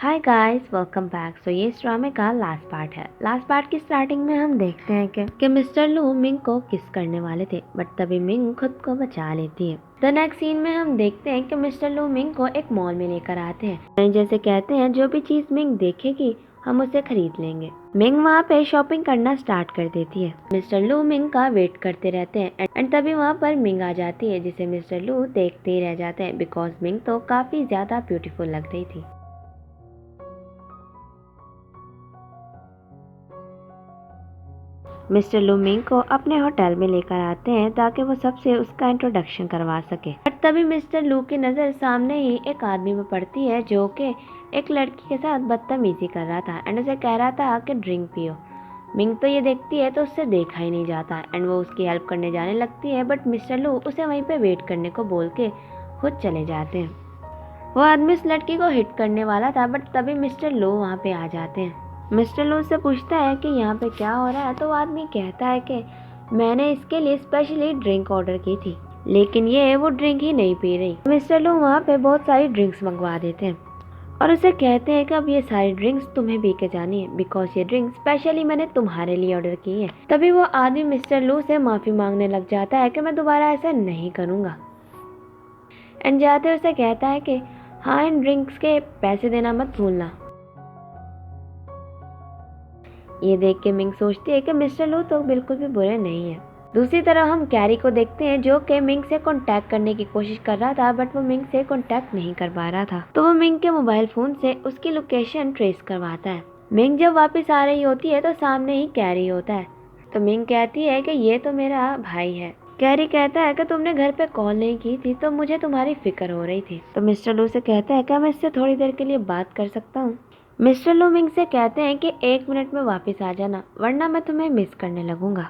Hi guys, welcome back. ये इस ड्रामे का लास्ट पार्ट है। लास्ट पार्ट की स्टार्टिंग में हम देखते हैं कि मिस्टर लू मिंग को किस करने वाले थे, बट तभी मिंग खुद को बचा लेती है। द नेक्स्ट सीन में हम देखते हैं कि मिस्टर लू मिंग को एक मॉल में लेकर आते हैं। जैसे कहते हैं जो भी चीज मिंग देखेगी हम उसे खरीद लेंगे। मिंग वहाँ पे शॉपिंग करना स्टार्ट कर देती है। मिस्टर लू मिंग का वेट करते रहते हैं एंड तभी वहाँ पर मिंग आ जाती है, जिसे मिस्टर लू देखते ही रह जाते हैं बिकॉज मिंग तो काफी ज्यादा ब्यूटीफुल लग रही थी। मिस्टर लू मिंग को अपने होटल में लेकर आते हैं ताकि वो सबसे उसका इंट्रोडक्शन करवा सके। बट तभी मिस्टर लू की नज़र सामने ही एक आदमी में पड़ती है जो कि एक लड़की के साथ बदतमीजी कर रहा था एंड उसे कह रहा था कि ड्रिंक पियो। मिंग तो ये देखती है तो उससे देखा ही नहीं जाता एंड वो उसकी हेल्प करने जाने लगती है, बट मिस्टर लू उसे वहीं पे वेट करने को बोल के खुद चले जाते हैं। वो आदमी उस लड़की को हिट करने वाला था, बट तभी मिस्टर लू वहाँ पे आ जाते हैं। मिस्टर लू से पूछता है कि यहाँ पे क्या हो रहा है, तो वो आदमी कहता है कि मैंने इसके लिए स्पेशली ड्रिंक ऑर्डर की थी, लेकिन ये वो ड्रिंक ही नहीं पी रही। मिस्टर लू वहाँ पे बहुत सारी ड्रिंक्स मंगवा देते हैं और उसे कहते हैं कि अब ये सारी ड्रिंक्स तुम्हें पी के जानी है बिकॉज ये ड्रिंक स्पेशली मैंने तुम्हारे लिए ऑर्डर की है। तभी वो आदमी मिस्टर लू से माफ़ी मांगने लग जाता है कि मैं दोबारा ऐसा नहीं करूँगा एंड जाते उसे कहता है कि हाँ, इन ड्रिंक्स के पैसे देना मत भूलना। ये देख के मिंग सोचती है कि मिस्टर लू तो बिल्कुल भी बुरे नहीं है। दूसरी तरफ हम कैरी को देखते हैं जो कि मिंग से कांटेक्ट करने की कोशिश कर रहा था, बट वो मिंग से कांटेक्ट नहीं कर पा रहा था। तो वो मिंग के मोबाइल फोन से उसकी लोकेशन ट्रेस करवाता है। मिंग जब वापस आ रही होती है तो सामने ही कैरी होता है। तो मिंग कहती है कि ये तो मेरा भाई है। कैरी कहता है कि तुमने घर पे कॉल नहीं की थी तो मुझे तुम्हारी फिक्र हो रही थी। तो मिस्टर लू से कहता है कि मैं इससे थोड़ी देर के लिए बात कर सकता हूँ। मिस्टर लू मिंग से कहते हैं कि 1 मिनट में वापस आ जाना वरना मैं तुम्हें मिस करने लगूंगा।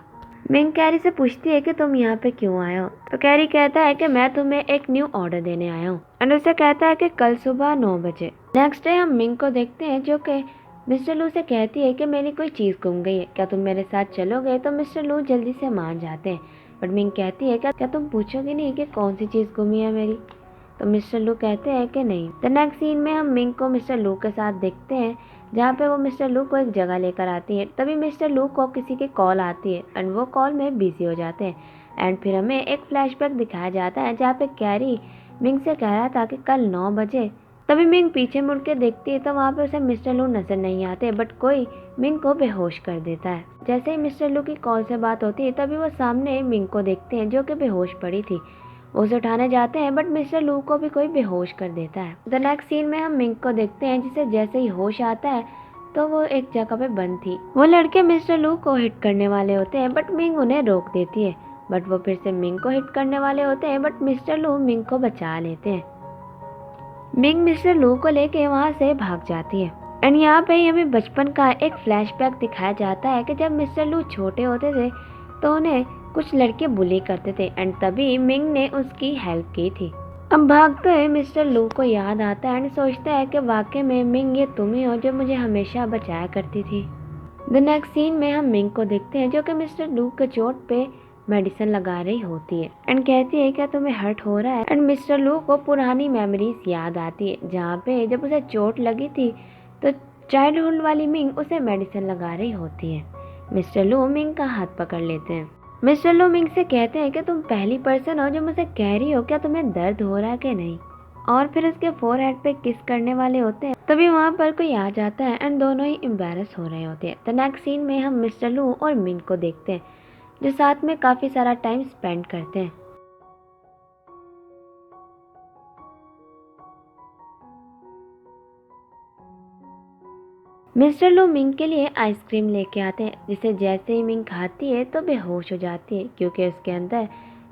मिंग कैरी से पूछती है कि तुम यहाँ पे क्यों आए हो। तो कैरी कहता है कि मैं तुम्हें एक न्यू ऑर्डर देने आया हूँ एंड उसे कहता है कि कल सुबह 9 बजे। नेक्स्ट डे हम मिंग को देखते हैं जो कि मिस्टर लू से कहती है कि मेरी कोई चीज़ गुम गई है, क्या तुम मेरे साथ चलोगे। तो मिस्टर लू जल्दी से मान जाते हैं, बट मिंग कहती है क्या तुम पूछोगे नहीं कि कौन सी चीज़ गुमी है मेरी। तो मिस्टर लू कहते हैं कि नहीं। द नेक्स्ट सीन में हम मिंग को मिस्टर लू के साथ देखते हैं जहाँ पे वो मिस्टर लू को एक जगह लेकर आती है। तभी मिस्टर लू को किसी की कॉल आती है एंड वो कॉल में बिजी हो जाते हैं एंड फिर हमें एक फ्लैशबैक दिखाया जाता है जहाँ पे कैरी मिंग से कह रहा था कि कल 9 बजे। तभी मिंग पीछे मुड़ के देखती है तो वहाँ पे उसे मिस्टर लू नजर नहीं आते, बट कोई मिंग को बेहोश कर देता है। जैसे ही मिस्टर लू की कॉल से बात होती है तभी वो सामने मिंग को देखते हैं जो कि बेहोश पड़ी थी। वो उसे उठाने जाते हैं बट मिस्टर लू को भी कोई बेहोश कर देता है। द नेक्स्ट सीन में हम मिंग को देखते हैं जिसे जैसे ही होश आता है तो वो एक जगह पे बंद थी। वो लड़के मिस्टर लू को हिट करने वाले होते हैं बट मिंग उन्हें रोक देती है, बट वो फिर से मिंग को हिट करने वाले होते हैं बट मिस्टर लू मिंग को बचा लेते हैं। मिंग मिस्टर लू को लेके वहाँ से भाग जाती है एंड यहाँ पे ही हमें बचपन का एक फ्लैशबैक दिखाया जाता है कि जब मिस्टर लू छोटे होते थे तो उन्हें कुछ लड़के बुली करते थे एंड तभी मिंग ने उसकी हेल्प की थी। अब भागते हुए मिस्टर लू को याद आता है एंड सोचता है कि वाकई में मिंग ये तुम ही हो जो मुझे हमेशा बचाया करती थी। द नेक्स्ट सीन में हम मिंग को देखते हैं जो कि मिस्टर लू के चोट पे मेडिसिन लगा रही होती है एंड कहती है क्या तुम्हें हर्ट हो रहा है। एंड मिस्टर लू को पुरानी मेमोरीज याद आती है जहाँ पे जब उसे चोट लगी थी तो चाइल्डहुड वाली मिंग उसे मेडिसिन लगा रही होती है। मिस्टर लू मिंग का हाथ पकड़ लेते हैं। मिस्टर लू मिंग से कहते हैं कि तुम पहली पर्सन हो जो मुझे कह रही हो क्या तुम्हें दर्द हो रहा है कि नहीं, और फिर उसके फोरहेड पे किस करने वाले होते हैं। तभी वहाँ पर कोई आ जाता है एंड दोनों ही एम्बैरस हो रहे होते हैं। द नेक्स्ट सीन में हम मिस्टर लू और मिंग को देखते हैं जो साथ में काफ़ी सारा टाइम स्पेंड करते हैं। मिस्टर लू मिंग के लिए आइसक्रीम लेके आते हैं जिसे जैसे ही मिंग खाती है तो बेहोश हो जाती है क्योंकि उसके अंदर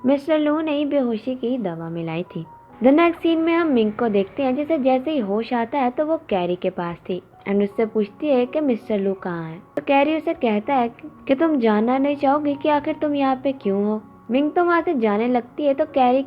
मिस्टर लू ने ही बेहोशी की दवा मिलाई थी। द नेक्स्ट सीन में हम मिंग को देखते हैं जिसे जैसे ही होश आता है तो वो कैरी के पास थी एंड उससे पूछती है कि मिस्टर लू कहाँ है। तो कैरी उसे कहता है कि तुम जानना नहीं चाहोगी कि आखिर तुम यहाँ पे क्यों हो। मिंग तो वहाँ से जाने लगती है तो कैरी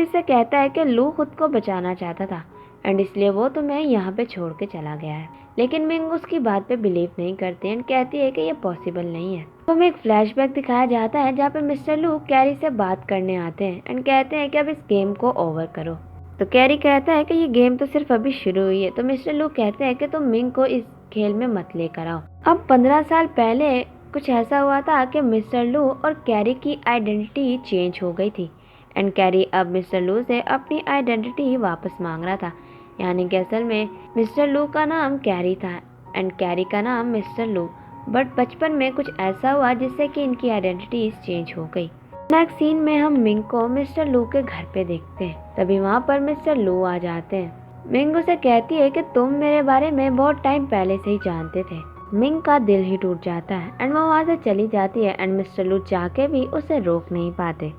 उसे कहता है कि लू खुद को बचाना चाहता था एंड इसलिए वो तुम्हें यहाँ पे छोड़ के चला गया है। लेकिन मिंग उसकी बात पे बिलीव नहीं करती एंड कहती है कि ये पॉसिबल नहीं है। तो हमें एक फ्लैशबैक दिखाया जाता है जहाँ पे मिस्टर लू कैरी से बात करने आते हैं एंड कहते हैं कि अब इस गेम को ओवर करो। तो कैरी कहता है कि ये गेम तो सिर्फ अभी शुरू हुई है। तो मिस्टर लू कहते हैं कि तुम मिंग को इस खेल में मत लेकर आओ। अब 15 साल पहले कुछ ऐसा हुआ था कि मिस्टर लू और कैरी की आइडेंटिटी चेंज हो गई थी एंड कैरी अब मिस्टर लू से अपनी आइडेंटिटी वापस मांग रहा था। यानी कि असल में मिस्टर लू का नाम कैरी था एंड कैरी का नाम मिस्टर लू, बट बचपन में कुछ ऐसा हुआ जिससे कि इनकी आइडेंटिटीज चेंज हो गई। नेक्स्ट सीन में हम मिंग को मिस्टर लू के घर पे देखते हैं। तभी वहाँ पर मिस्टर लू आ जाते हैं। मिंग उसे कहती है कि तुम मेरे बारे में बहुत टाइम पहले से ही जानते थे। मिंग का दिल ही टूट जाता है एंड वो वहाँ से चली जाती है एंड मिस्टर लू चाह के भी उसे रोक नहीं पाते।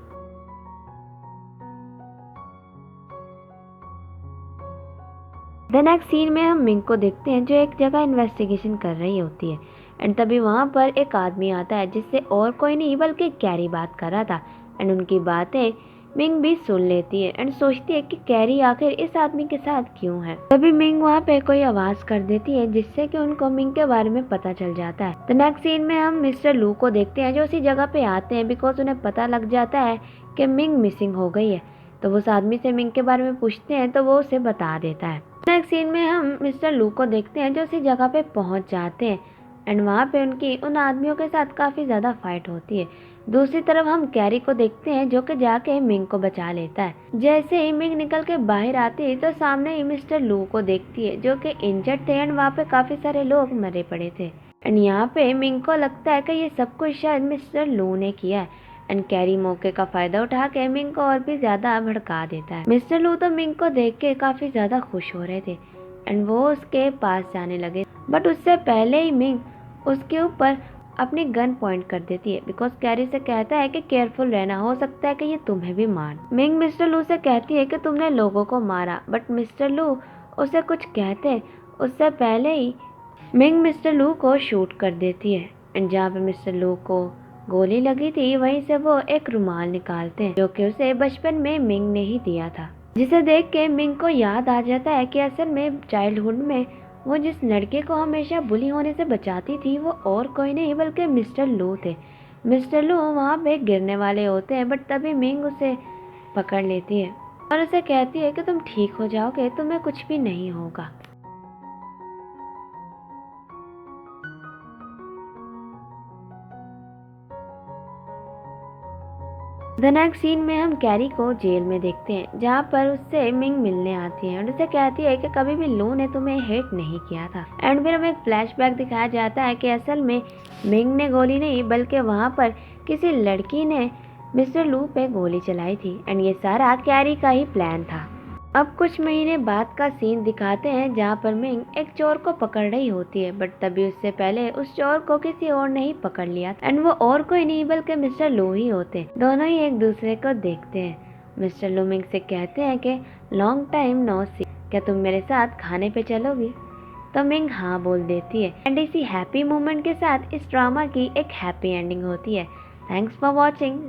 द नेक्स्ट सीन में हम मिंग को देखते हैं जो एक जगह इन्वेस्टिगेशन कर रही होती है एंड तभी वहाँ पर एक आदमी आता है जिससे और कोई नहीं बल्कि कैरी बात कर रहा था एंड उनकी बातें मिंग भी सुन लेती है एंड सोचती है कि कैरी आखिर इस आदमी के साथ क्यों है। तभी मिंग वहाँ पे कोई आवाज कर देती है जिससे कि उनको मिंग के बारे में पता चल जाता है। द नेक्स्ट सीन में हम मिस्टर लू को देखते हैं जो उसी जगह पे आते हैं बिकॉज उन्हें पता लग जाता है कि मिंग मिसिंग हो गई है। तो वो उस आदमी से मिंग के बारे में पूछते हैं तो वो उसे बता देता है। नेक्स्ट सीन में हम मिस्टर लू को देखते हैं जो उसी जगह पे पहुंच जाते हैं एंड वहाँ पे उनकी उन आदमियों के साथ काफ़ी ज़्यादा फाइट होती है। दूसरी तरफ हम कैरी को देखते हैं जो कि जाके मिंग को बचा लेता है। जैसे ही मिंग निकल के बाहर आती है तो सामने ही मिस्टर लू को देखती है जो कि इंजर्ड थे एंड वहाँ पे काफ़ी सारे लोग मरे पड़े थे एंड यहाँ पे मिंग को लगता है कि ये सब कुछ शायद मिस्टर लू ने किया है एंड कैरी मौके का फायदा उठा के मिंग को और भी ज्यादा भड़का देता है। मिस्टर लू तो मिंग को देख के काफी ज्यादा खुश हो रहे थे एंड वो उसके पास जाने लगे, बट उससे पहले ही मिंग उसके ऊपर अपनी गन पॉइंट कर देती है बिकॉज कैरी से कहता है कि केयरफुल रहना, हो सकता है कि ये तुम्हें भी मार। मिंग मिस्टर लू से कहती है कि तुमने लोगों को मारा, बट मिस्टर लू उसे कुछ कहते उससे पहले ही मिंग मिस्टर लू को शूट कर देती है एंड जहाँ पे मिस्टर लू को गोली लगी थी वहीं से वो एक रुमाल निकालते हैं जो कि उसे बचपन में मिंग ने ही दिया था, जिसे देख के मिंग को याद आ जाता है कि असल में चाइल्डहुड में वो जिस लड़के को हमेशा बुली होने से बचाती थी वो और कोई नहीं बल्कि मिस्टर लू थे। मिस्टर लू वहाँ पे गिरने वाले होते हैं बट तभी मिंग उसे पकड़ लेती है और उसे कहती है कि तुम ठीक हो जाओगे, तुम्हें कुछ भी नहीं होगा। द नेक्स्ट सीन में हम कैरी को जेल में देखते हैं जहाँ पर उससे मिंग मिलने आती है और उसे कहती है कि कभी भी लू ने तुम्हें हेट नहीं किया था एंड फिर हमें एक फ्लैशबैक दिखाया जाता है कि असल में मिंग ने गोली नहीं बल्कि वहाँ पर किसी लड़की ने मिस्टर लू पे गोली चलाई थी एंड ये सारा कैरी का ही प्लान था। अब कुछ महीने बाद का सीन दिखाते हैं जहाँ पर मिंग एक चोर को पकड़ रही होती है बट तभी उससे पहले उस चोर को किसी और ने ही पकड़ लिया एंड वो और कोई नहीं बल्कि मिस्टर लू ही होते। दोनों ही एक दूसरे को देखते हैं। मिस्टर लू मिंग से कहते हैं कि लॉन्ग टाइम नो सी, क्या तुम मेरे साथ खाने पे चलोगी? तो मिंग हाँ बोल देती है एंड इसी हैप्पी मोमेंट के साथ इस ड्रामा की एक हैप्पी एंडिंग होती है। Thanks for watching.